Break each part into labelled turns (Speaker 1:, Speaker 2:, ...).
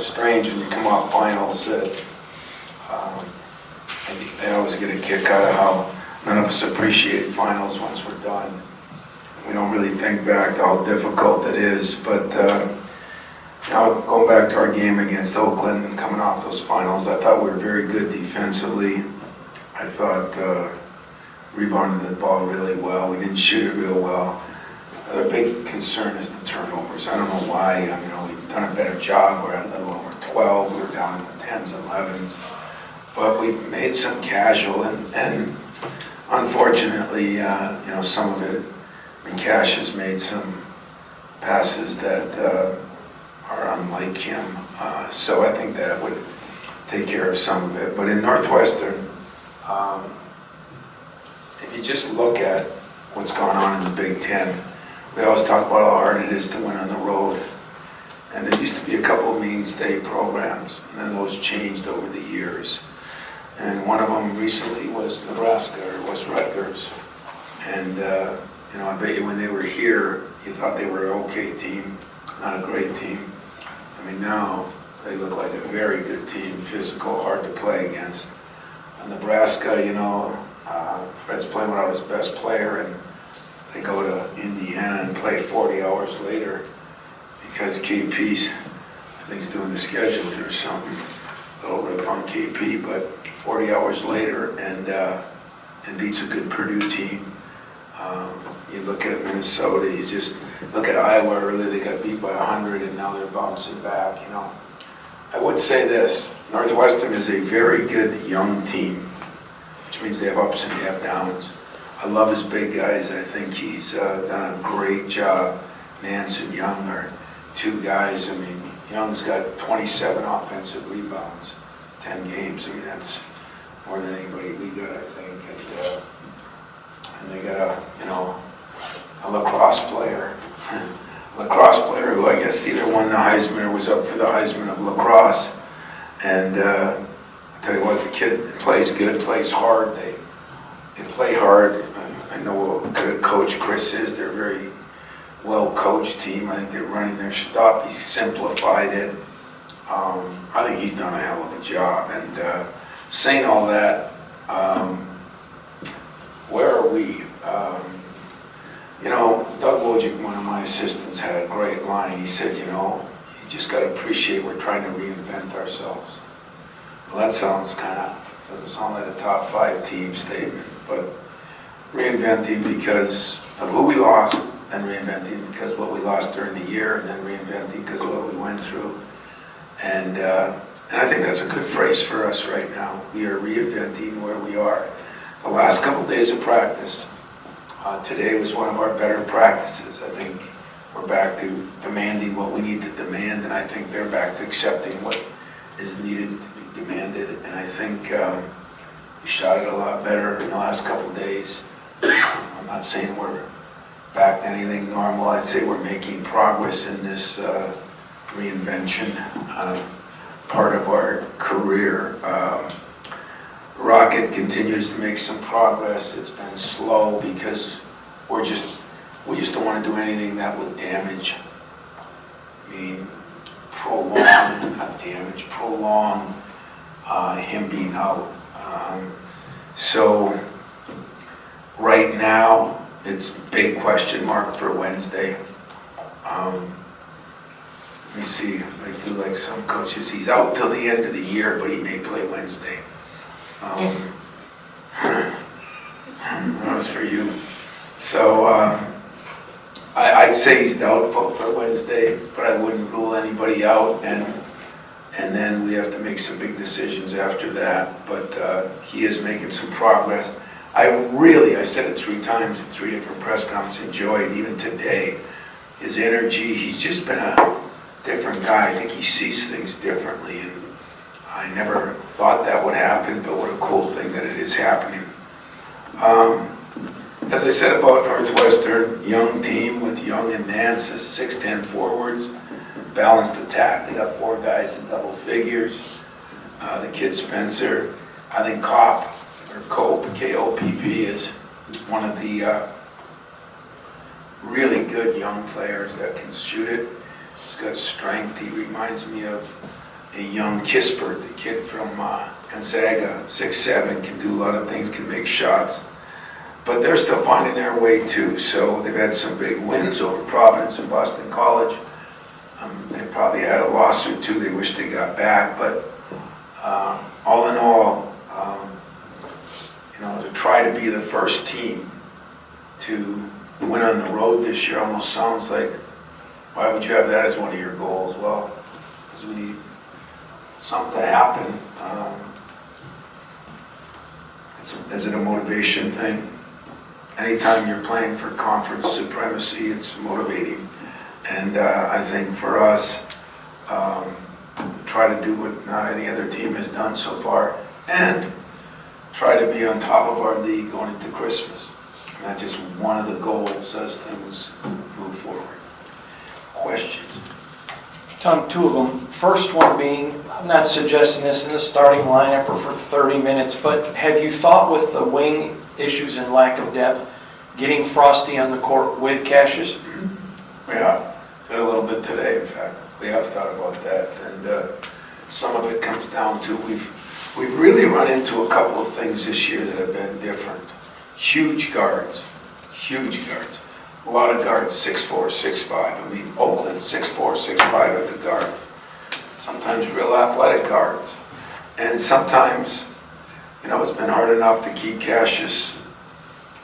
Speaker 1: strange when you come off finals that they always get a kick out of how none of us appreciate finals once we're done. We don't really think back to how difficult it is, but going back to our game against Oakland and coming off those finals, I thought we were very good defensively. I thought rebounded the ball really well. We didn't shoot it real well. The big concern is the turnovers. I don't know why. We've done a better job. We're at a little over 12. We were down in the 10s and 11s. But we made some casual, and unfortunately, some of it, Cash has made some passes that are unlike him. So I think that would take care of some of it. But in Northwestern, if you just look at what's going on in the Big Ten, we always talk about how hard it is to win on the road. And there used to be a couple of mainstay programs, and then those changed over the years. And one of them recently was Nebraska, or was Rutgers. And, I bet you when they were here, you thought they were an okay team, not a great team. Now they look like a very good team, physical, hard to play against. And Nebraska, Fred's playing without his best player, and they go to Indiana and play 40 hours later because KP's, I think, is doing the scheduling or something. A little rip on KP, but 40 hours later and beats a good Purdue team. You look at Minnesota, you just look at Iowa earlier, they got beat by 100 and now they're bouncing back, I would say this, Northwestern is a very good young team, which means they have ups and they have downs. I love his big guys. I think he's done a great job. Nance and Young are two guys. Young's got 27 offensive rebounds, 10 games. That's more than anybody we got, I think. And they got a lacrosse player. Who I guess either won the Heisman or was up for the Heisman of lacrosse. And I tell you what, the kid plays good, plays hard. They play hard. I know what good a coach Chris is. They're a very well-coached team. I think they're running their stuff. He's simplified it. I think he's done a hell of a job. And saying all that, where are we? Doug Wojcik, one of my assistants, had a great line. He said, you just got to appreciate we're trying to reinvent ourselves. Well, that sounds doesn't sound like a top 5 team statement, but reinventing because of who we lost, and reinventing because of what we lost during the year, and then reinventing because of what we went through. And I think that's a good phrase for us right now. We are reinventing where we are. The last couple days of practice, today was one of our better practices. I think we're back to demanding what we need to demand, and I think they're back to accepting what is needed to be demanded. And I think we shot it a lot better in the last couple of days. I'm not saying we're back to anything normal. I'd say we're making progress in this reinvention part of our career. Rocket continues to make some progress. It's been slow because we just don't want to do anything that would damage, prolong him being out. So right now, it's a big question mark for Wednesday. Let me see if I do like some coaches. He's out till the end of the year, but he may play Wednesday. That was for you. So I'd say he's doubtful for Wednesday, but I wouldn't rule anybody out. And then we have to make some big decisions after that. But he is making some progress. I said it 3 times in 3 different press conferences, enjoyed even today. His energy, he's just been a different guy. I think he sees things differently. And I never thought that would happen, but what a cool thing that it is happening. As I said about Northwestern, young team with Young and Nance as 6'10" forwards, balanced attack. They got 4 guys in double figures. The kid Spencer, I think Cope, K-O-P-P, is one of the really good young players that can shoot it. He's got strength. He reminds me of a young Kispert, the kid from Gonzaga, 6'7", can do a lot of things, can make shots. But they're still finding their way too. So they've had some big wins over Providence and Boston College. They probably had a loss or two they wish they got back. But all in all, to try to be the first team to win on the road this year almost sounds like, why would you have that as one of your goals? Well, because we need something to happen. Is it a motivation thing? Anytime you're playing for conference supremacy, it's motivating. And I think for us, try to do what not any other team has done so far, and try to be on top of our league going into Christmas. And that's just one of the goals as things move forward. Questions?
Speaker 2: Tom, two of them. First one being, I'm not suggesting this in the starting lineup or for 30 minutes, but have you thought with the wing issues and lack of depth, getting Frosty on the court with Cassius?
Speaker 1: Yeah, did a little bit today, in fact. We have thought about that, and some of it comes down to we've really run into a couple of things this year that have been different. Huge guards. A lot of guards, 6'4", 6'5". I mean, Oakland, 6'4", 6'5" at the guards. Sometimes real athletic guards. And sometimes, it's been hard enough to keep Cassius,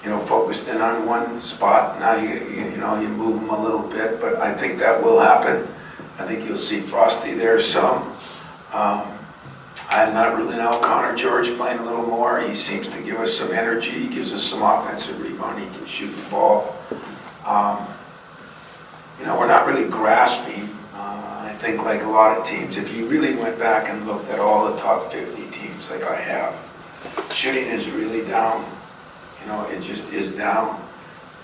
Speaker 1: focused in on one spot. Now you move him a little bit, but I think that will happen. I think you'll see Frosty there some. I'm not ruling out Connor George playing a little more. He seems to give us some energy. He gives us some offensive rebound. He can shoot the ball. We're not really grasping. I think like a lot of teams, if you really went back and looked at all the top 50 teams like I have, shooting is really down. It just is down.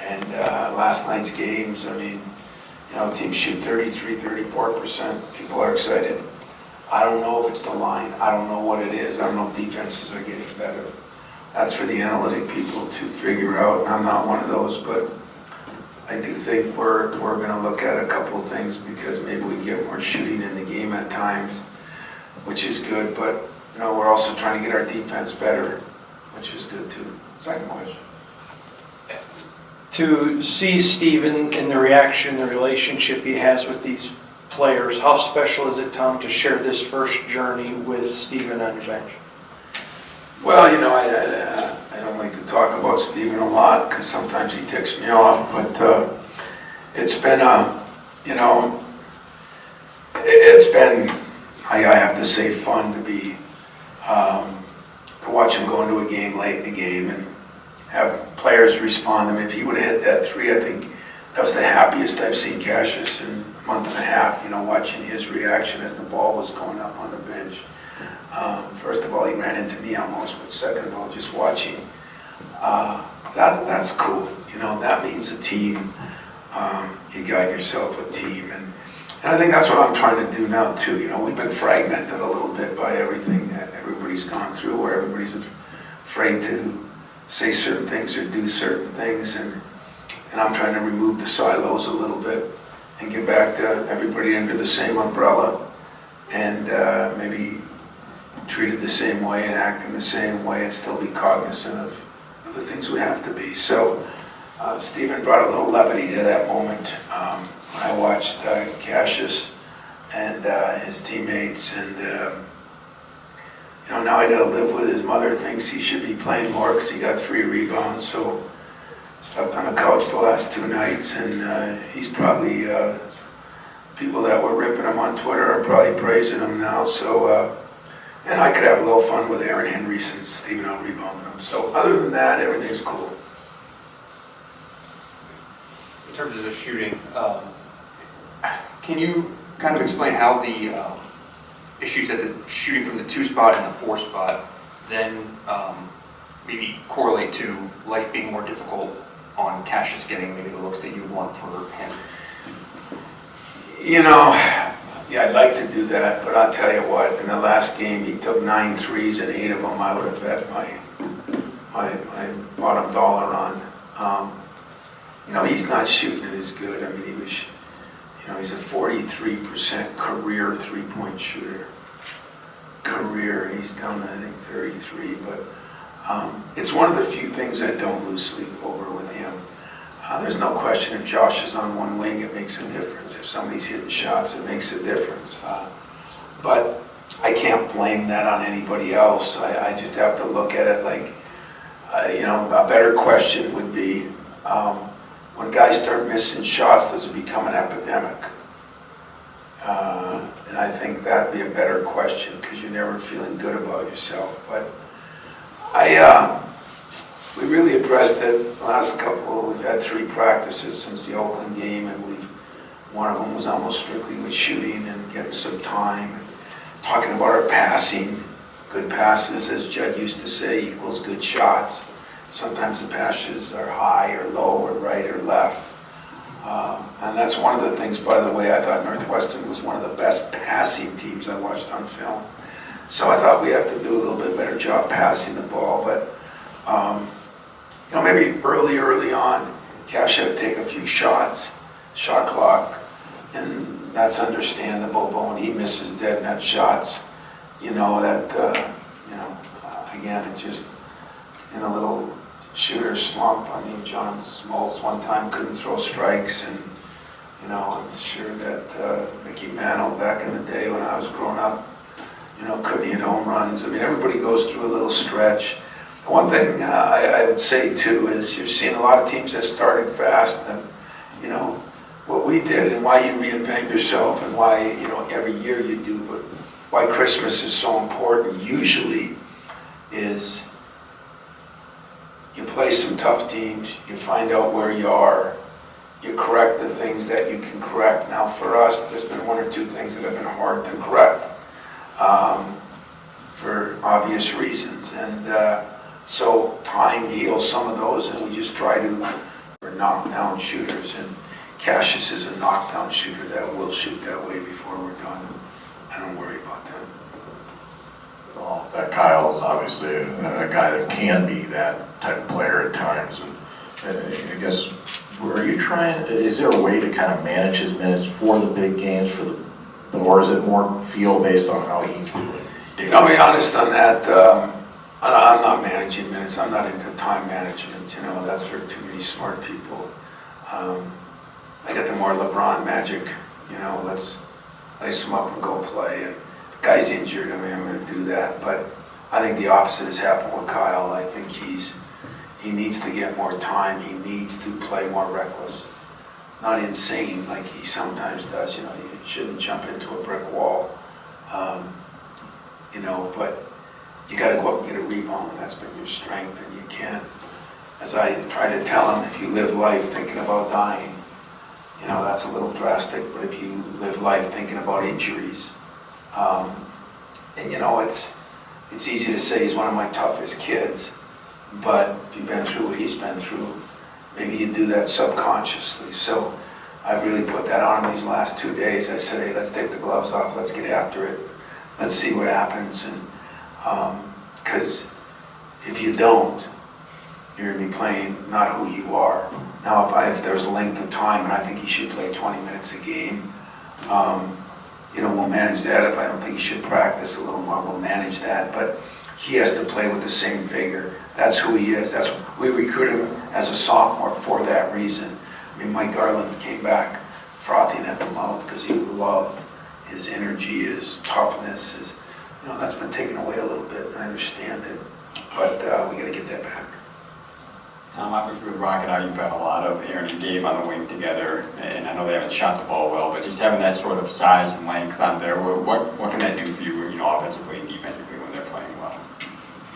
Speaker 1: And last night's games, teams shoot 33, 34%. People are excited. I don't know if it's the line. I don't know what it is. I don't know if defenses are getting better. That's for the analytic people to figure out. I'm not one of those, but I do think we're going to look at a couple of things because maybe we get more shooting in the game at times, which is good. But we're also trying to get our defense better, which is good too. Second question.
Speaker 2: To see Steven in the reaction, the relationship he has with these players, how special is it, Tom, to share this first journey with Steven on your bench?
Speaker 1: Well, I don't like to talk about Steven a lot because sometimes he ticks me off, but it's been, it's been, I have to say, fun to be, to watch him go into a game late in the game and have players respond. If he would have hit that three, I think that was the happiest I've seen Cassius in a month and a half, watching his reaction as the ball was going up on the bench. First of all, he ran into me almost, but second of all, just watching, that's cool. That means a team. You got yourself a team. And I think that's what I'm trying to do now too. We've been fragmented a little bit by everything that everybody's gone through, where everybody's afraid to say certain things or do certain things. And I'm trying to remove the silos a little bit and get back to everybody under the same umbrella and maybe treated the same way and act in the same way and still be cognizant of the things we have to be. So Steven brought a little levity to that moment when I watched Cassius and his teammates, and now I got to live with his mother thinks he should be playing more because he got 3 rebounds, so slept on the couch the last 2 nights, and he's probably, people that were ripping him on Twitter are probably praising him now, so and I could have a little fun with Aaron Henry since Steven out-rebounded him. So other than that, everything's cool.
Speaker 3: In terms of the shooting, can you kind of explain how the issues at the shooting from the 2 spot and the 4 spot then maybe correlate to life being more difficult on Cassius getting maybe the looks that you want for him?
Speaker 1: Yeah, I'd like to do that, but I'll tell you what, in the last game he took 9 threes and 8 of them I would have bet my bottom dollar on. He's not shooting it as good. He's a 43% career 3-point shooter. career. He's down to, I think, 33, but it's one of the few things I don't lose sleep over with him. There's no question if Josh is on one wing, it makes a difference. If somebody's hitting shots, it makes a difference. But I can't blame that on anybody else. I just have to look at it like, a better question would be, when guys start missing shots, does it become an epidemic? And I think that'd be a better question because you're never feeling good about yourself. But we really addressed it last couple. We've had 3 practices since the Oakland game, and one of them was almost strictly with shooting and getting some time and talking about our passing. Good passes, as Judd used to say, equals good shots. Sometimes the passes are high or low or right or left. And that's one of the things, by the way, I thought Northwestern was one of the best passing teams I watched on film. So I thought we have to do a little bit better job passing the ball. But, maybe early on, Cash had to take a few shots, shot clock, and that's understandable. But when he misses dead net shots, again, it just, in a little shooter slump. I mean, John Smoltz one time couldn't throw strikes, and I'm sure that Mickey Mantle back in the day when I was growing up, couldn't hit home runs. I mean, everybody goes through a little stretch. One thing I would say too is you're seeing a lot of teams that started fast, and what we did and why you reinvent yourself and why every year you do, but why Christmas is so important usually is you play some tough teams, you find out where you are, you correct the things that you can correct. Now for us, there's been 1 or 2 things that have been hard to correct for obvious reasons. And so time heals some of those, and we just try to knock down shooters. And Cassius is a knockdown shooter that will shoot that way before we're done. I don't worry about that.
Speaker 4: Well, that Kyle's obviously a guy that can be that type of player at times. And I guess, is there a way to kind of manage his minutes for the big games, or is it more feel based on how he's doing?
Speaker 1: I'll be honest on that. I'm not managing minutes. I'm not into time management. That's for too many smart people. I got the more LeBron magic. Let's lace him up and go play. And the guy's injured. I mean, I'm going to do that. But I think the opposite has happened with Kyle. I think he needs to get more time. He needs to play more reckless. Not insane like he sometimes does. You shouldn't jump into a brick wall. But you got to go up and get a rebound, and that's been your strength. And you can't, as I try to tell him, if you live life thinking about dying, that's a little drastic. But if you live life thinking about injuries, it's easy to say he's one of my toughest kids. But if you've been through what he's been through, maybe you do that subconsciously. So I've really put that on him these last 2 days. I said, hey, let's take the gloves off. Let's get after it. Let's see what happens. And because if you don't, you're going to be playing not who you are. Now, if there's a length of time, and I think he should play 20 minutes a game, we'll manage that. If I don't think he should practice a little more, we'll manage that. But he has to play with the same vigor. That's who he is. We recruit him as a sophomore for that reason. I mean, Mike Garland came back frothing at the mouth because he loved his energy, his toughness. That's been taken away a little bit. I understand it, but we got to get that back.
Speaker 5: Tom, obviously with Rocket out, you've got a lot of Aaron and Gabe on the wing together, and I know they haven't shot the ball well, but just having that sort of size and length on there, what can that do for you, offensively and defensively when they're playing well?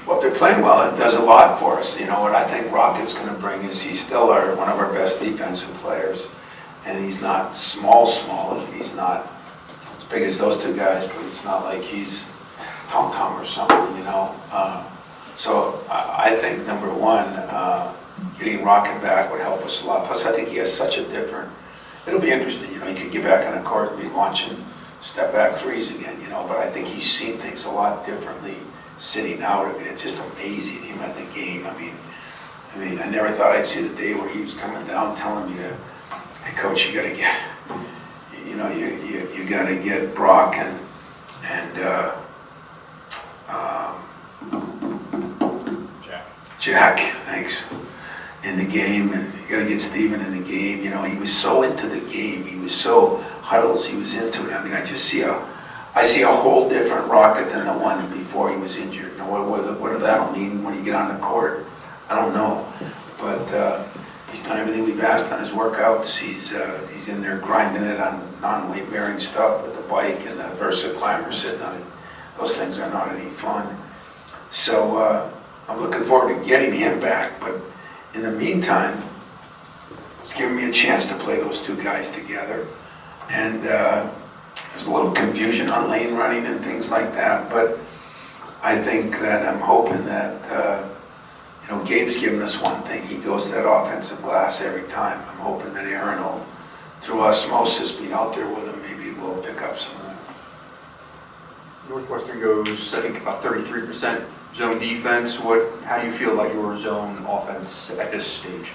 Speaker 1: Well, if they're playing well, it does a lot for us. What I think Rocket's going to bring is he's still one of our best defensive players, and he's not small, and he's not as big as those 2 guys, but it's not like he's Tom or something, So I think number 1, getting Rocket back would help us a lot. Plus, I think he has such a different. It'll be interesting, he could get back on the court and be launching step back threes again, But I think he's seen things a lot differently sitting out. I mean, it's just amazing him at the game. I mean, I never thought I'd see the day where he was coming down telling me hey, coach, you got to get, you got to get Brock and Jack, thanks, in the game, and you gotta get Steven in the game. You know, he was so into the game. He was so huddles. He was into it. I mean, I see a whole different Rocket than the one before he was injured. Now, what that'll mean when you get on the court, I don't know. But he's done everything we've asked on his workouts. He's in there grinding it on non-weight bearing stuff with the bike and the Versa climber sitting on it. Those things are not any fun. So I'm looking forward to getting him back. But in the meantime, it's given me a chance to play those two guys together. And there's a little confusion on lane running and things like that. But I think that I'm hoping that Gabe's given us one thing. He goes to that offensive glass every time. I'm hoping that Aaron will, through osmosis, being out there with him, maybe we'll pick up some of that.
Speaker 3: Northwestern goes, I think, about 33% zone defense. How do you feel about your zone offense at this stage?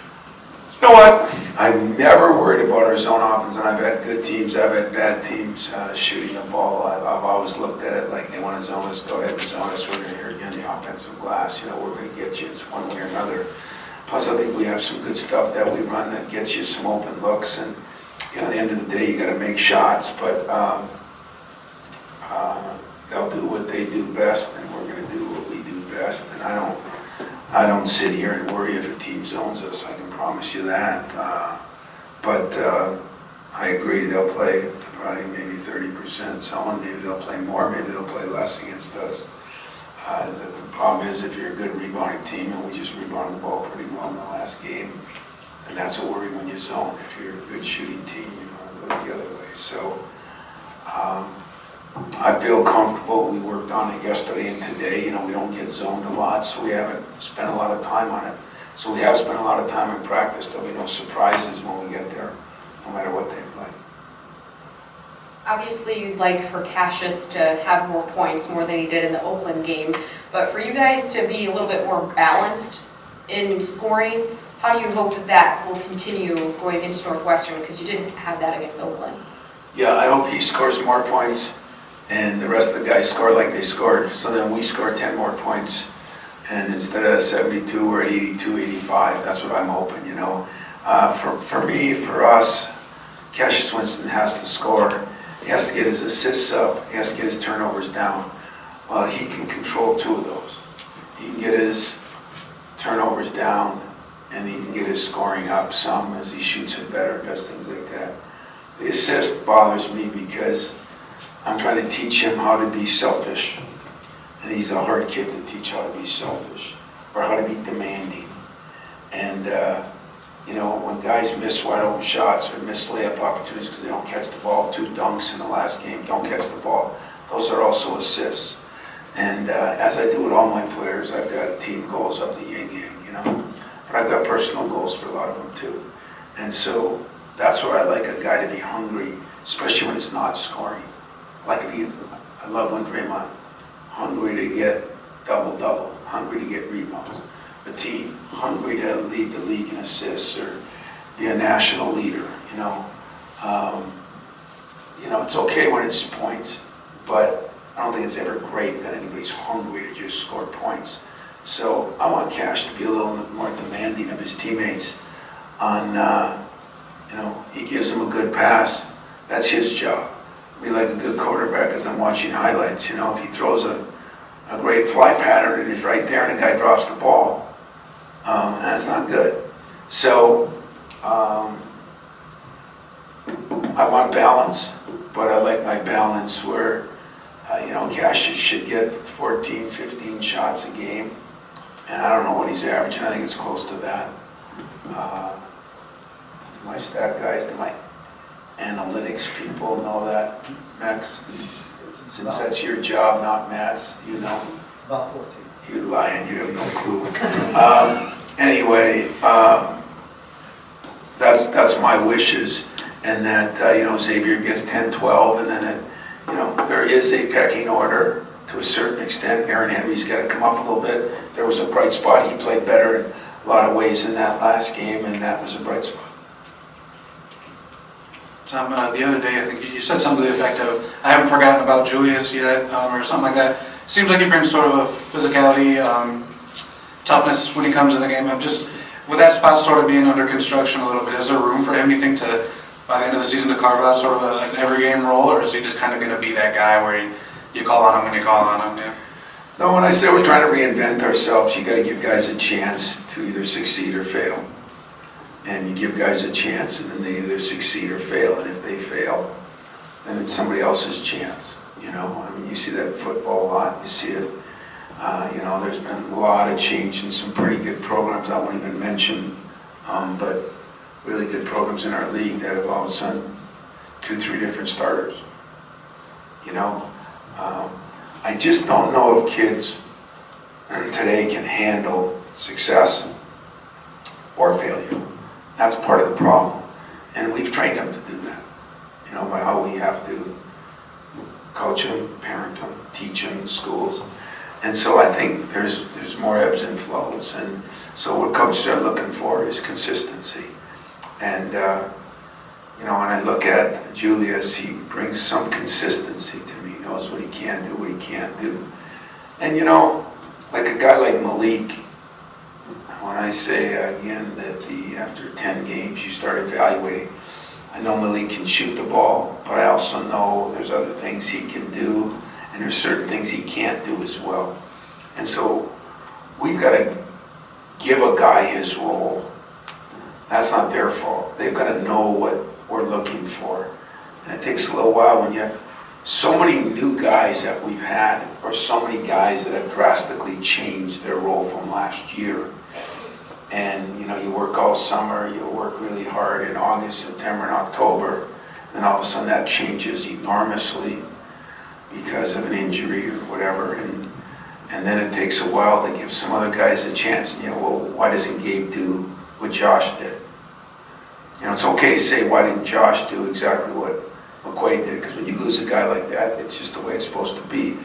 Speaker 1: You know what? I'm never worried about our zone offense, and I've had good teams, I've had bad teams shooting the ball. I've always looked at it like they want to zone us, go ahead and zone us. We're going to hear you on the offensive glass. We're going to get you. It's one way or another. Plus, I think we have some good stuff that we run that gets you some open looks. And at the end of the day, you got to make shots. But they'll do what they do best, and we're going to do what we do best. And I don't sit here and worry if a team zones us. I can promise you that. But I agree, they'll play probably maybe 30% zone. Maybe they'll play more, maybe they'll play less against us. The problem is if you're a good rebounding team, and we just rebounded the ball pretty well in the last game, and that's a worry when you zone. If you're a good shooting team, it goes the other way. So I feel comfortable. We worked on it yesterday and today. We don't get zoned a lot, so we haven't spent a lot of time on it. So we have spent a lot of time in practice. There'll be no surprises when we get there, no matter what they play.
Speaker 6: Obviously, you'd like for Cassius to have more points, more than he did in the Oakland game. But for you guys to be a little bit more balanced in scoring, how do you hope that will continue going into Northwestern? Because you didn't have that against Oakland.
Speaker 1: Yeah, I hope he scores more points and the rest of the guys score like they scored. So then we score 10 more points. And instead of 72, we're at 82, 85. That's what I'm hoping, For me, for us, Cassius Winston has to score. He has to get his assists up. He has to get his turnovers down. Well, he can control two of those. He can get his turnovers down, and he can get his scoring up some as he shoots it better, does things like that. The assist bothers me because I'm trying to teach him how to be selfish. And he's a hard kid to teach how to be selfish or how to be demanding. And, when guys miss wide open shots or miss layup opportunities because they don't catch the ball, 2 dunks in the last game, don't catch the ball, those are also assists. And as I do with all my players, I've got team goals up the yin-yang, But I've got personal goals for a lot of them too. And so that's where I like a guy to be hungry, especially when it's not scoring. I love when Draymond, hungry to get double-double, hungry to get rebounds. A team, hungry to lead the league in assists or be a national leader, It's okay when it's points, but I don't think it's ever great that anybody's hungry to just score points. So I want Cash to be a little more demanding of his teammates on, he gives them a good pass, that's his job. Be like a good quarterback as I'm watching highlights, if he throws a great fly pattern and he's right there and the guy drops the ball, that's not good. So I want balance, but I like my balance where, Cassius should get 14, 15 shots a game, and I don't know what he's averaging. I think it's close to that. My stat guys, my analytics people know that, Max? Since that's your job, not Matt's,
Speaker 7: It's about 14.
Speaker 1: You lying, you have no clue. Anyway, that's my wishes, and that, Xavier gets 10, 12, and then, there is a pecking order to a certain extent. Aaron Henry's got to come up a little bit. There was a bright spot. He played better in a lot of ways in that last game, and that was a bright spot.
Speaker 8: Tom, the other day, I think you said something to the effect of, I haven't forgotten about Julius yet, or something like that. Seems like he brings sort of a physicality, toughness when he comes to the game. I'm just, with that spot sort of being under construction a little bit, is there room for him, you think, to, by the end of the season, to carve out sort of an every game role, or is he just kind of going to be that guy where you call on him when you call on him? Yeah.
Speaker 1: No, when I say we're trying to reinvent ourselves, you got to give guys a chance to either succeed or fail. And you give guys a chance, and then they either succeed or fail. And if they fail, then it's somebody else's chance. You know, I mean, you see that in football a lot. You see it. You know, there's been a lot of change in some pretty good programs. I won't even mention, but really good programs in our league that have all of a sudden 2-3 different starters. You know, I just don't know if kids today can handle success or failure. That's part of the problem. And we've trained them to do that. You know, by how we have to coach them, parent them, teach them in schools. And so I think there's more ebbs and flows. And so what coaches are looking for is consistency. And, you know, when I look at Julius, he brings some consistency to me. He knows what he can do, what he can't do. And, you know, like a guy like Malik, when I say again that after 10 games you start evaluating, I know Malik can shoot the ball, but I also know there's other things he can do, and there's certain things he can't do as well. And so we've got to give a guy his role. That's not their fault. They've got to know what we're looking for. And it takes a little while when you have so many new guys that we've had, or so many guys that have drastically changed their role from last year. And you know, you work all summer, you work really hard in August, September, and October, then all of a sudden that changes enormously because of an injury or whatever, and then it takes a while to give some other guys a chance. And you know, well, why doesn't Gabe do what Josh did? You know, it's okay to say, why didn't Josh do exactly what McQuaid did? Because when you lose a guy like that, it's just the way it's supposed to be.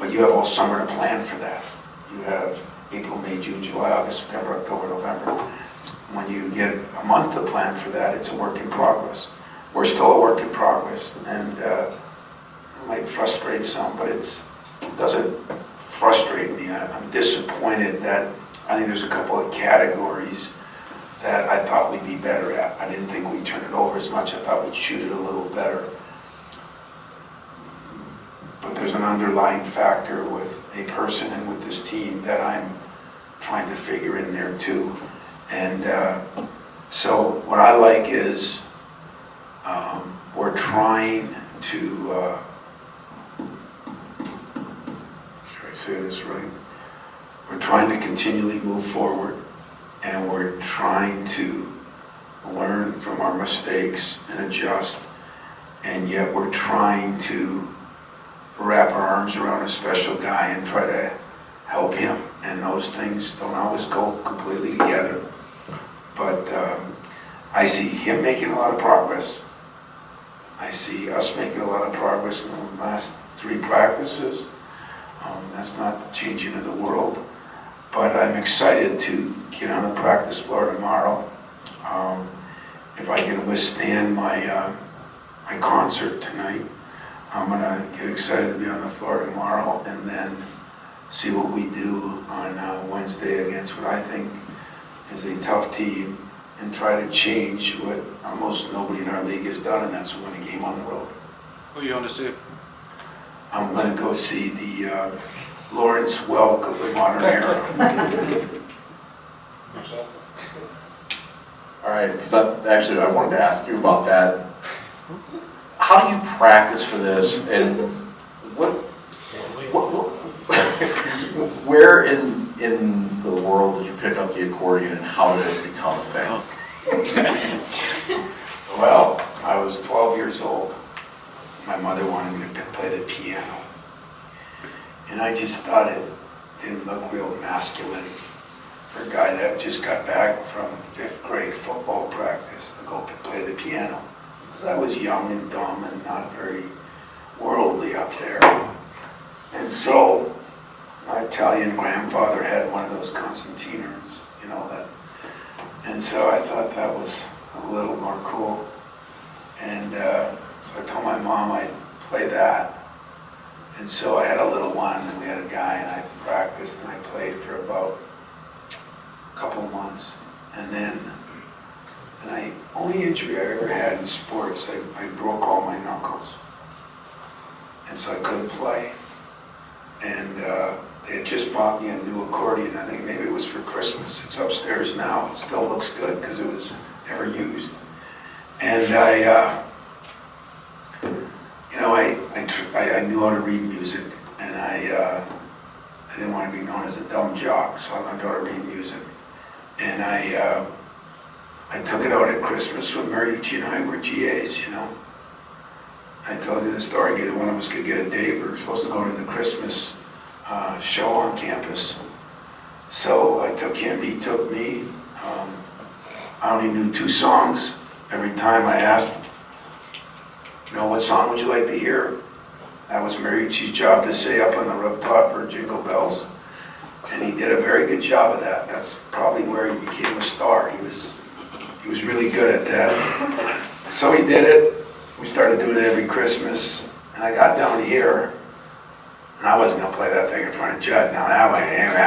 Speaker 1: But you have all summer to plan for that. You have April, May, June, July, August, September, October, November. When you get a month to plan for that, it's a work in progress. We're still a work in progress, and it might frustrate some, but it doesn't frustrate me. I'm disappointed that I think there's a couple of categories that I thought we'd be better at. I didn't think we'd turn it over as much. I thought we'd shoot it a little better. But there's an underlying factor with a person and with this team that I'm trying to figure in there too. And so what I like is we're trying to, should I say this right? We're trying to continually move forward, and we're trying to learn from our mistakes and adjust, and yet we're trying to wrap our arms around a special guy and try to help him. And those things don't always go completely together. But I see him making a lot of progress. I see us making a lot of progress in the last 3 practices. That's not the changing of the world. But I'm excited to get on the practice floor tomorrow. If I can withstand my my concert tonight, I'm gonna get excited to be on the floor tomorrow, and then see what we do on Wednesday against what I think is a tough team, and try to change what almost nobody in our league has done, and that's win a game on the road.
Speaker 8: Who are you going to see?
Speaker 1: I'm gonna go see the Lawrence Welk of the modern era.
Speaker 4: All right, because actually I wanted to ask you about that. How do you practice for this, and where in the world did you pick up the accordion, and how did it become a thing?
Speaker 1: Well, I was 12 years old. My mother wanted me to play the piano. And I just thought it didn't look real masculine for a guy that just got back from 5th grade football practice to go play the piano. Because I was young and dumb and not very worldly up there. And so my Italian grandfather had one of those concertinas, you know, that. And so I thought that was a little more cool. And so I told my mom I'd play that. And so I had a little one, and we had a guy, and I practiced, and I played for about couple months, and then, only injury I ever had in sports, I broke all my knuckles. And so I couldn't play. And they had just bought me a new accordion. I think maybe it was for Christmas. It's upstairs now. It still looks good because it was never used. And I knew how to read music, and I didn't want to be known as a dumb jock, so I learned how to read music. And I took it out at Christmas when Mariucci and I were GAs, you know. I told you the story, neither one of us could get a date. We were supposed to go to the Christmas show on campus. So I took him, he took me. I only knew 2 songs. Every time I asked, what song would you like to hear? That was Mariucci's job to say up on the rooftop or Jingle Bells. And he did a very good job of that. That's probably where he became a star. He was really good at that. So he did it. We started doing it every Christmas. And I got down here, and I wasn't going to play that thing in front of Judd. Now that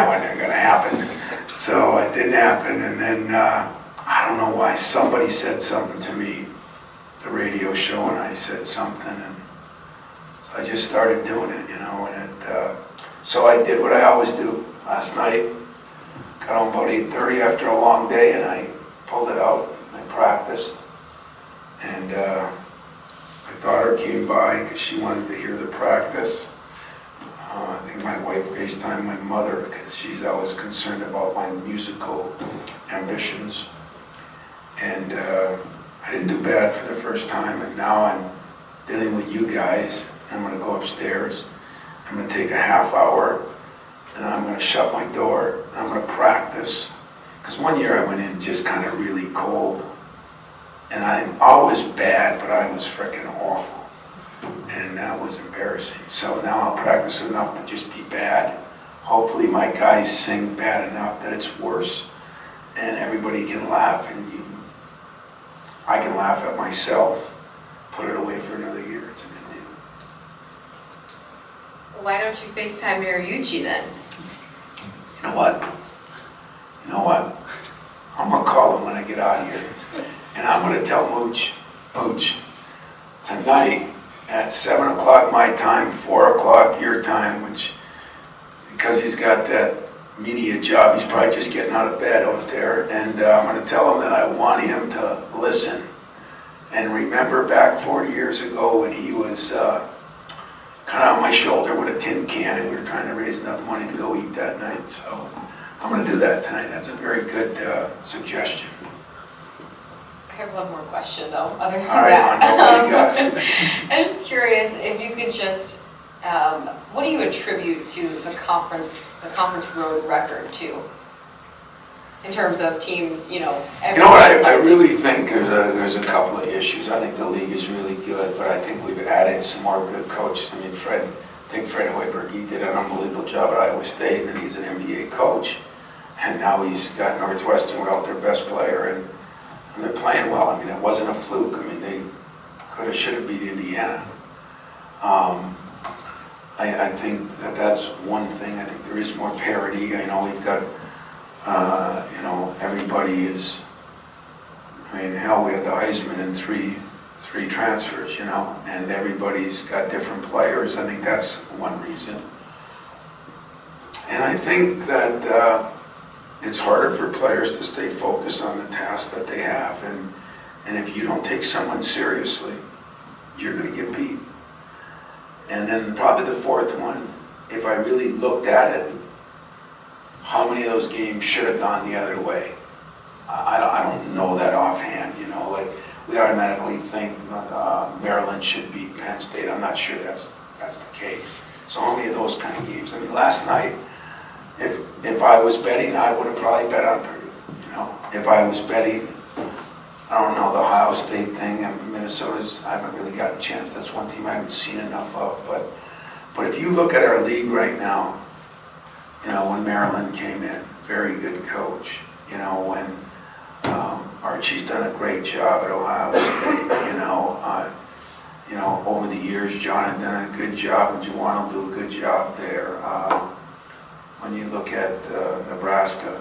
Speaker 1: wasn't going to happen. So it didn't happen. And then I don't know why somebody said something to me, the radio show, and I said something. And so I just started doing it, And so I did what I always do. Last night, got home about 8:30 after a long day, and I pulled it out. I practiced. And my daughter came by because she wanted to hear the practice. I think my wife FaceTimed my mother because she's always concerned about my musical ambitions. And I didn't do bad for the first time, and now I'm dealing with you guys. I'm going to go upstairs. I'm going to take a half hour, and I'm going to shut my door, and I'm going to practice. Because one year I went in just kind of really cold, and I'm always bad, but I was freaking awful. And that was embarrassing. So now I'll practice enough to just be bad. Hopefully my guys sing bad enough that it's worse, and everybody can laugh, and I can laugh at myself, put it away for another year. It's a good deal.
Speaker 6: Why don't you FaceTime Mariucci then?
Speaker 1: You know what? I'm going to call him when I get out of here. And I'm going to tell Mooch, tonight at 7 o'clock my time, 4 o'clock your time, which, because he's got that media job, he's probably just getting out of bed out there. And I'm going to tell him that I want him to listen and remember back 40 years ago when he was kind of on my shoulder with a tin can, and we were trying to raise enough money to go eat that night. So I'm going to do that tonight. That's a very good suggestion.
Speaker 6: I have one more question though, other than
Speaker 1: All right,
Speaker 6: that.
Speaker 1: what do you got?
Speaker 6: I'm just curious if you could just, what do you attribute to the conference road record to? In terms of teams, every
Speaker 1: I really think there's a couple of issues. I think the league is really good, but I think we've added some more good coaches. I mean, Fred Hoiberg, he did an unbelievable job at Iowa State, and he's an NBA coach. And now he's got Northwestern without their best player, and they're playing well. I mean, it wasn't a fluke. I mean, they could have, should have beat Indiana. I think that's one thing. I think there is more parity. We've got, everybody is, hell, we had the Heisman in three transfers, and everybody's got different players. I think that's one reason. And I think that it's harder for players to stay focused on the task that they have. And if you don't take someone seriously, you're going to get beat. And then probably the fourth one, if I really looked at it, how many of those games should have gone the other way? I don't know that offhand, like we automatically think Maryland should beat Penn State. I'm not sure that's the case. So how many of those kind of games? Last night, if I was betting, I would have probably bet on Purdue. If I was betting, I don't know, the Ohio State thing and Minnesota's, I haven't really gotten a chance. That's one team I haven't seen enough of. But if you look at our league right now, when Maryland came in, very good coach. When Archie's done a great job at Ohio State. Over the years, John had done a good job, and Juwan will do a good job there. When you look at Nebraska,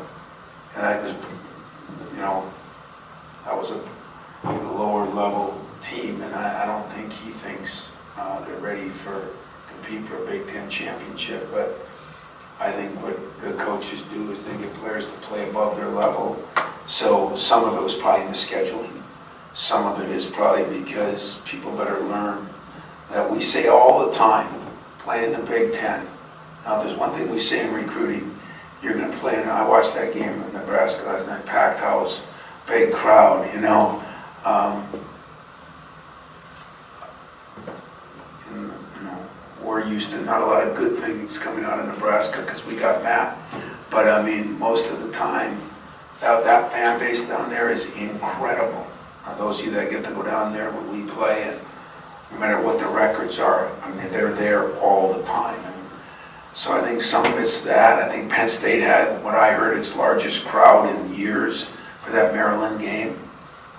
Speaker 1: And that was, you know, that was a lower level team, and I don't think he thinks they're ready for compete for a Big Ten championship. But I think what good coaches do is they get players to play above their level. So some of it was probably in the scheduling. Some of it is probably because people better learn that we say all the time, playing in the Big Ten. Now, if there's one thing we say in recruiting, you're going to play in, I watched that game in Nebraska last night, packed house, big crowd, you know. We're used to not a lot of good things coming out of Nebraska because we got Matt. But I mean, most of the time, that fan base down there is incredible. Those of you that get to go down there when we play, and no matter what the records are, I mean, they're there all the time. And so I think some of it's that. I think Penn State had, what I heard, its largest crowd in years for that Maryland game.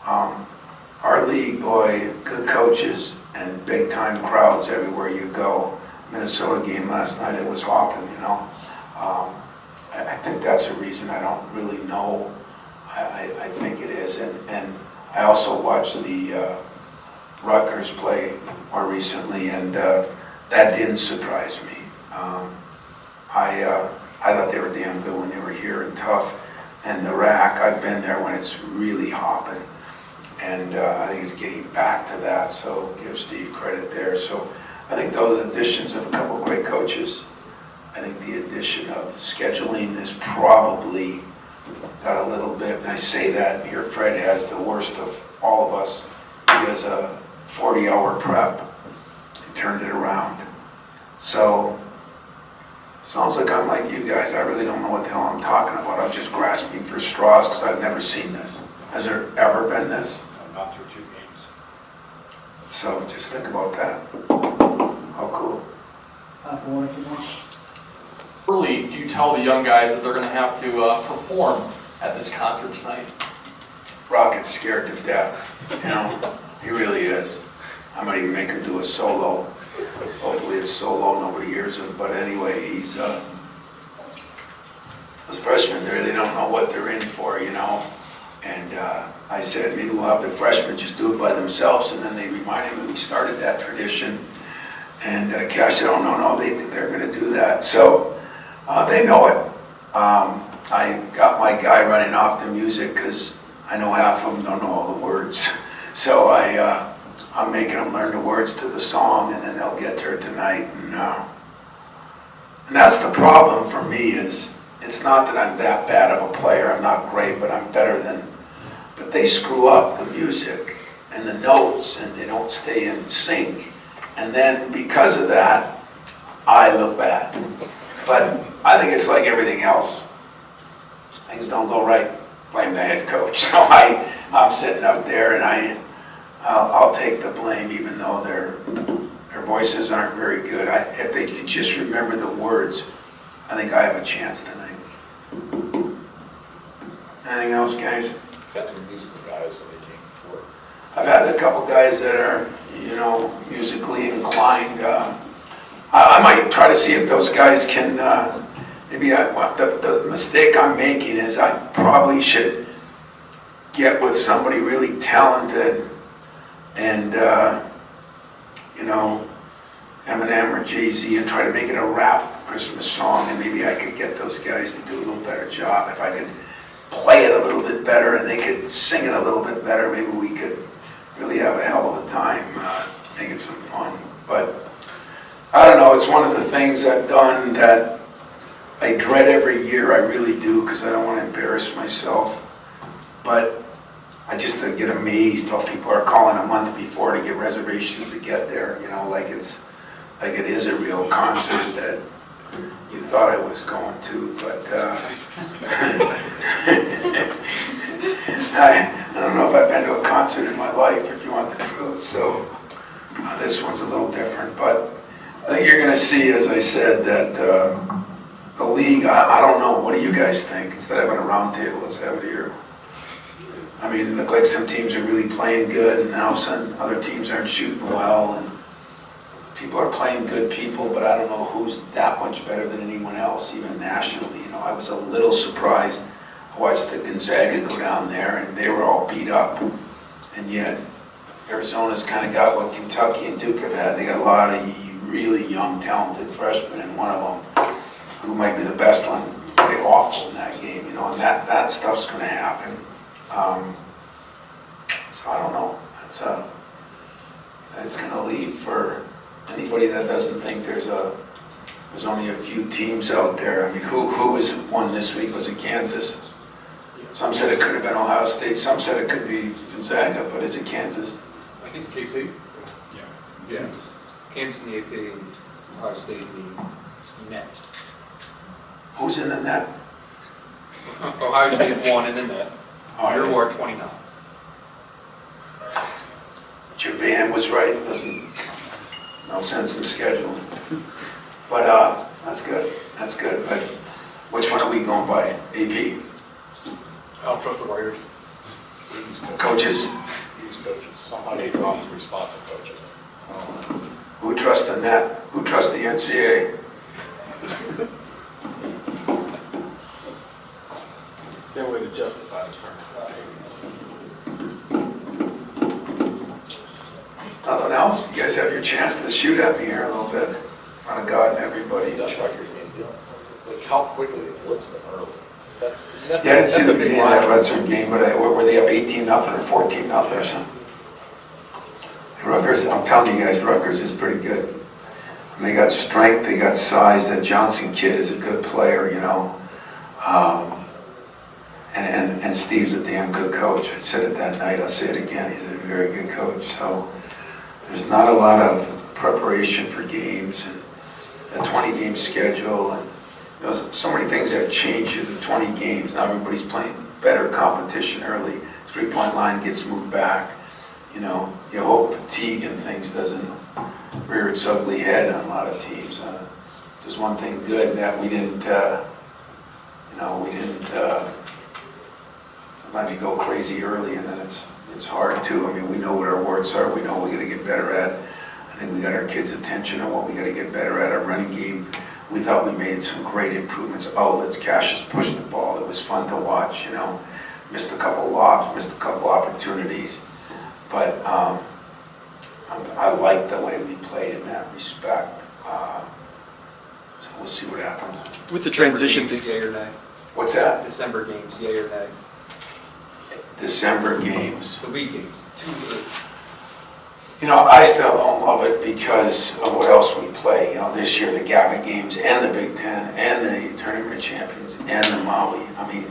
Speaker 1: Our league, boy, good coaches and big-time crowds everywhere you go. Minnesota game last night, it was hopping, you know. I think that's a reason. I don't really know. I think it is. And I also watched the Rutgers play more recently, and that didn't surprise me. I thought they were damn good when they were here and tough. And the RAC, I've been there when it's really hopping. And I think it's getting back to that, so give Steve credit there. So I think those additions of a couple of great coaches, I think the addition of scheduling has probably got a little bit, and I say that here, Fred has the worst of all of us. He has a 40-hour prep and turned it around. So, sounds like I'm like you guys. I really don't know what the hell I'm talking about. I'm just grasping for straws because I've never seen this. Has there ever been this?
Speaker 7: Not through 2 games.
Speaker 1: So just think about that. How cool.
Speaker 2: Early, do you tell the young guys that they're going to have to perform at this concert tonight?
Speaker 1: Rocket's scared to death, you know, he really is. I might even make him do a solo. Hopefully it's solo, nobody hears him, but anyway, he's, those freshmen, they really don't know what they're in for, you know. And I said, maybe we'll have the freshmen just do it by themselves, and then they reminded me we started that tradition. And Cash said, oh, no, they're going to do that. So they know it. I got my guy running off the music because I know half of them don't know all the words. So I'm making them learn the words to the song, and then they'll get there tonight. And that's the problem for me is, it's not that I'm that bad of a player. I'm not great, but I'm better than. But they screw up the music and the notes, and they don't stay in sync. And then because of that, I look bad. But I think it's like everything else. Things don't go right, blame the head coach. So I'm sitting up there, and I'll take the blame, even though their voices aren't very good. If they can just remember the words, I think I have a chance tonight. Anything else, guys?
Speaker 7: Got some musical guys that they came before.
Speaker 1: I've had a couple guys that are, you know, musically inclined. I might try to see if those guys can, maybe the mistake I'm making is I probably should get with somebody really talented and, you know, Eminem or Jay-Z and try to make it a rap Christmas song, and maybe I could get those guys to do a little better job. If I could play it a little bit better and they could sing it a little bit better, maybe we could really have a hell of a time making some fun. But I don't know, it's one of the things I've done that I dread every year. I really do, because I don't want to embarrass myself. But I just get amazed how people are calling a month before to get reservations to get there, you know, like it is a real concert that you thought I was going to, but I don't know if I've been to a concert in my life, if you want the truth, so this one's a little different. But I think you're going to see, as I said, that the league, I don't know, what do you guys think? Instead of having a round table, let's have it here. I mean, it looked like some teams are really playing good, and now some other teams aren't shooting well, and people are playing good people, but I don't know who's that much better than anyone else, even nationally. You know, I was a little surprised I watched the Gonzaga go down there, and they were all beat up, and yet Arizona's kind of got what Kentucky and Duke have had. They got a lot of really young, talented freshmen, and one of them, who might be the best one, played awful in that game, you know, and that stuff's going to happen. So I don't know. It's going to leave for anybody that doesn't think there's only a few teams out there. I mean, who has won this week? Was it Kansas? Some said it could have been Ohio State. Some said it could be Gonzaga, but is it Kansas?
Speaker 3: I think it's KP. Yeah. Kansas in the AP and Ohio State in the net.
Speaker 1: Who's in the net?
Speaker 3: Ohio State's 1 in the net.
Speaker 1: All right.
Speaker 3: Your war 29.
Speaker 1: Jim Van was right. No sense in scheduling. But that's good. That's good. But which one are we going by? AP?
Speaker 7: I don't trust the writers.
Speaker 1: Coaches?
Speaker 7: These coaches, somebody wrong responsive coaches.
Speaker 1: Who trusts the net? Who trusts the NCAA?
Speaker 7: It's their way to justify the tournament series.
Speaker 1: Nothing else? You guys have your chance to shoot at me here a little bit. In front of God and everybody.
Speaker 7: That's record game deal. Like how quickly they blitz them early. That's
Speaker 1: Yeah, I didn't see the
Speaker 7: a big
Speaker 1: beginning of that Redstone game, but were they up 18-0 or 14-0 or something? Rutgers, I'm telling you guys, Rutgers is pretty good. And they got strength, they got size. That Johnson kid is a good player, you know. And Steve's a damn good coach. I said it that night, I'll say it again. He's a very good coach. So there's not a lot of preparation for games and a 20-game schedule. And there's so many things that change in the 20 games. Now everybody's playing better competition early. Three-point line gets moved back. You know, you hope fatigue and things doesn't rear its ugly head on a lot of teams. There's one thing good that we didn't, sometimes you go crazy early and then it's hard too. I mean, we know what our warts are. We know what we got to get better at. I think we got our kids' attention on what we got to get better at. Our running game, we thought we made some great improvements. Outlets, Cassius pushed the ball. It was fun to watch, you know. Missed a couple lobs, missed a couple opportunities. But I like the way we played in that respect. So we'll see what happens.
Speaker 9: With the transition
Speaker 3: December games, yay or nay?
Speaker 1: What's that?
Speaker 3: December games, yay or nay?
Speaker 1: December games.
Speaker 3: The league games. 2 leagues.
Speaker 1: You know, I still don't love it because of what else we play. You know, this year the Gavitt games and the Big Ten and the Tournament of Champions and the Maui. I mean,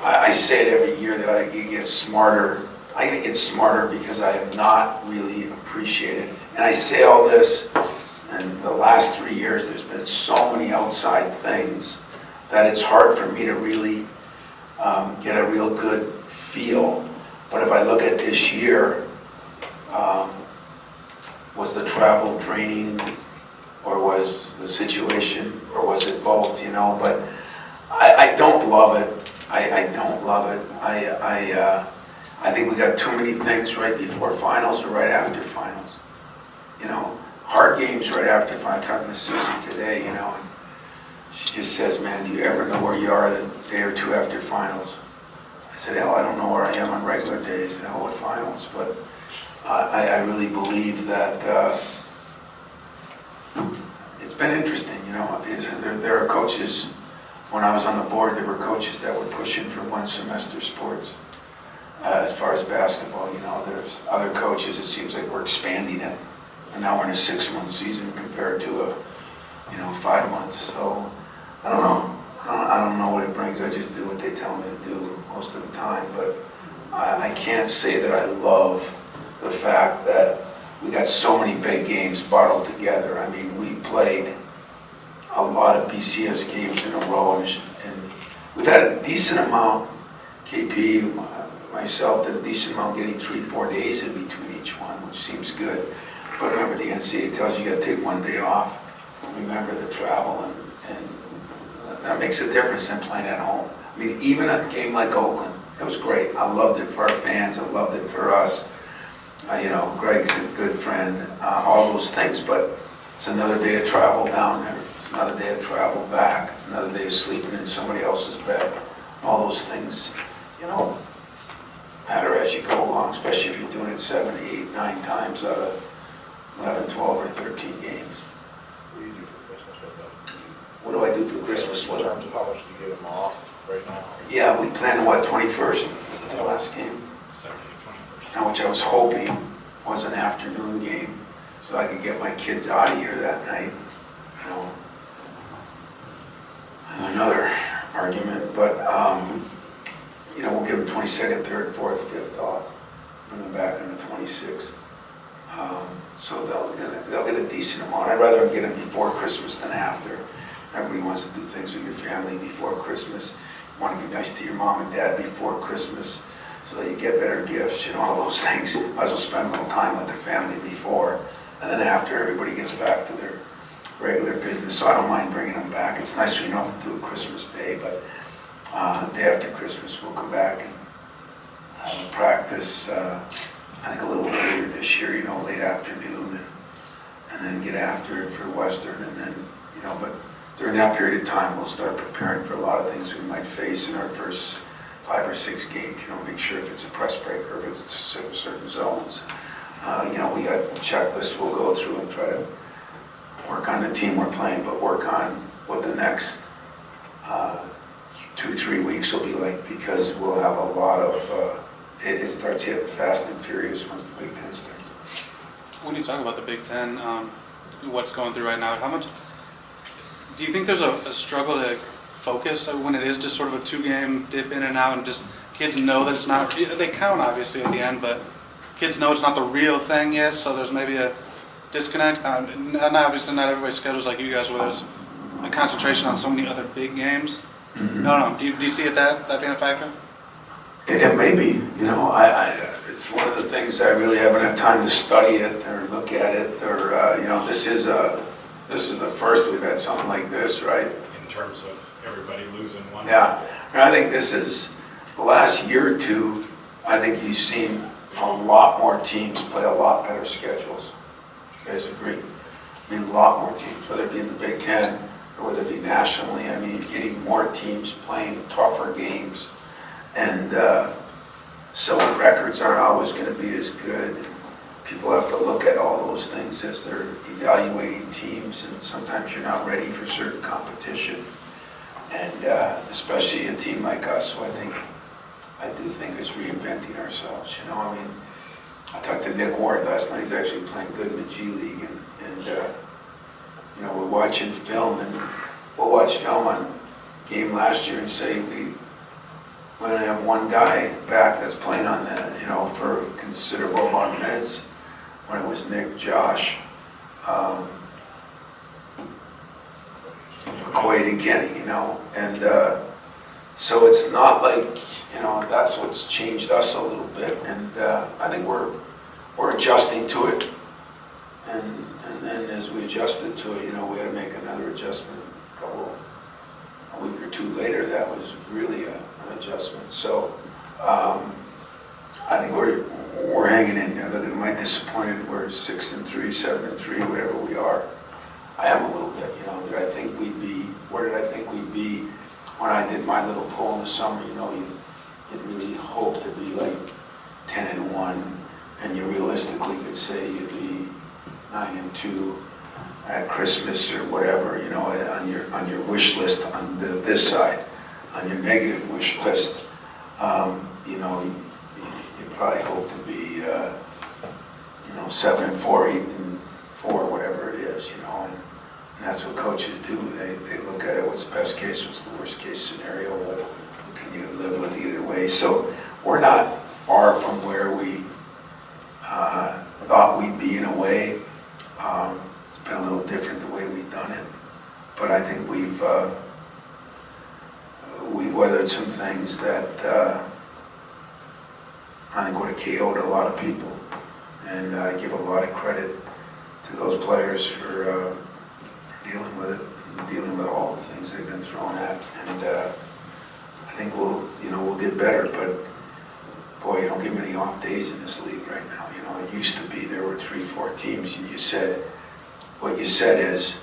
Speaker 1: I say it every year that I get smarter. I gotta get smarter because I have not really appreciated. And I say all this, and the last 3 years there's been so many outside things that it's hard for me to really get a real good feel. But if I look at this year, was the travel draining, or was the situation, or was it both, you know? But I don't love it. I don't love it. I think we got too many things right before finals or right after finals. You know, hard games right after finals. I'm talking to Susie today, you know, and she just says, man, do you ever know where you are the day or two after finals? I said, hell, I don't know where I am on regular days, you know, what finals, but I really believe that it's been interesting, you know. There are coaches, when I was on the board, there were coaches that were pushing for 1 semester sports. As far as basketball, you know, there's other coaches, it seems like we're expanding it. And now we're in a 6-month season compared to a, 5 months. So, I don't know. I don't know what it brings. I just do what they tell me to do most of the time. But I can't say that I love the fact that we got so many big games bottled together. I mean, we played a lot of BCS games in a row, and we've had a decent amount. KP, myself, did a decent amount, getting 3-4 days in between each one, which seems good. But remember, the NCAA tells you got to take 1 day off. Remember the travel, and that makes a difference than playing at home. I mean, even a game like Oakland, it was great. I loved it for our fans. I loved it for us. Greg's a good friend, all those things, but it's another day of travel down there. It's another day of travel back. It's another day of sleeping in somebody else's bed. all those things, matter as you go along, especially if you're doing it 7, 8, 9 times out of 11, 12, or 13 games.
Speaker 7: What do you do for Christmas with them?
Speaker 1: What do I do for Christmas with
Speaker 7: In
Speaker 1: them?
Speaker 7: terms of how much do you give them off right now?
Speaker 1: Yeah, we planned on 21st, is that the last game?
Speaker 9: Saturday, 21st.
Speaker 1: Which I was hoping was an afternoon game, so I could get my kids out of here that night, Another argument, but, we'll give them 22nd, 3rd, 4th, 5th off, bring them back on the 26th. So they'll get a decent amount. I'd rather get them before Christmas than after. Everybody wants to do things with your family before Christmas. You want to be nice to your mom and dad before Christmas so that you get better gifts, all those things. Might as well spend a little time with their family before, and then after everybody gets back to their regular business. So I don't mind bringing them back. It's nice when you don't have to do it Christmas Day, but day after Christmas we'll come back and have a practice. I think a little earlier this year, late afternoon, and then get after it for Western, and then, but during that period of time, we'll start preparing for a lot of things we might face in our first 5 or 6 games, make sure if it's a press break or if it's certain zones. We got a checklist we'll go through and try to work on the team we're playing, but work on what the next 2-3 weeks will be like, because we'll have a lot of, it starts hitting fast and furious once the Big Ten starts.
Speaker 10: When you talk about the Big Ten, what's going through right now, how much do you think there's a struggle to focus when it is just sort of a 2-game dip in and out, and just kids know that it's not, they count obviously at the end, but kids know it's not the real thing yet, so there's maybe a disconnect. And obviously not everybody's schedule's like you guys, where there's a concentration on so many other big games. I don't know, do you see it that being a factor?
Speaker 1: It may be, it's one of the things I really haven't had time to study it or look at it, or, this is the first we've had something like this, right?
Speaker 9: In terms of everybody losing one.
Speaker 1: Yeah, and I think this is, the last year or two, I think you've seen a lot more teams play a lot better schedules. You guys agree? I mean, a lot more teams, whether it be in the Big Ten or whether it be nationally. I mean, getting more teams playing tougher games. And so records aren't always going to be as good. People have to look at all those things as they're evaluating teams, and sometimes you're not ready for certain competition. And especially a team like us, who I do think is reinventing ourselves. I talked to Nick Ward last night. He's actually playing good in the G League, and we're watching film, and we'll watch film on game last year and say we going to have one guy back that's playing on that, for a considerable amount of minutes. When it was Nick, Josh, Quaid and Kenny, and so it's not like, that's what's changed us a little bit, and I think we're adjusting to it, and then as we adjusted to it, we had to make another adjustment a week or two later. That was really an adjustment. So I think we're hanging in there. Look, am I disappointed we're 6-3, 7-3, whatever we are? I am a little bit. Did I think we'd be? Where did I think we'd be when I did my little poll in the summer? You'd really hope to be like 10-1, and you realistically could say you'd be 9-2 at Christmas or whatever. On your wish list on this side, on your negative wish list, you probably hope to be 7-4, 8-4, whatever it is, and that's what coaches do. They look at it, what's the best case, what's the worst case scenario, what can you live with either way. So we're not far from where we thought we'd be in a way. It's been a little different the way we've done it, but I think we've weathered some things that I think would have KO'd a lot of people, and I give a lot of credit to those players for dealing with it, and dealing with all the things they've been thrown at, and I think we'll get better. But boy, you don't get many off days in this league right now. It used to be there were 3-4 teams, and what you said is,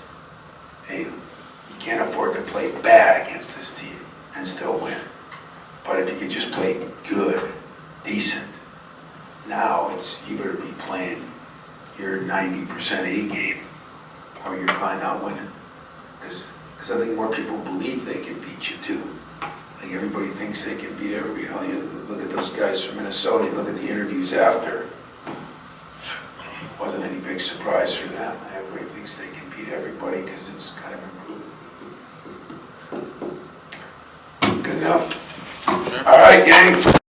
Speaker 1: hey, you can't afford to play bad against this team and still win. But if you could just play good, decent, now it's, you better be playing your 90% A game, or you're probably not winning. Because I think more people believe they can beat you too. I think everybody thinks they can beat everybody. You know, you look at those guys from Minnesota, you look at the interviews after. Wasn't any big surprise for them. Everybody thinks they can beat everybody because it's kind of improved. Good enough? All right, gang.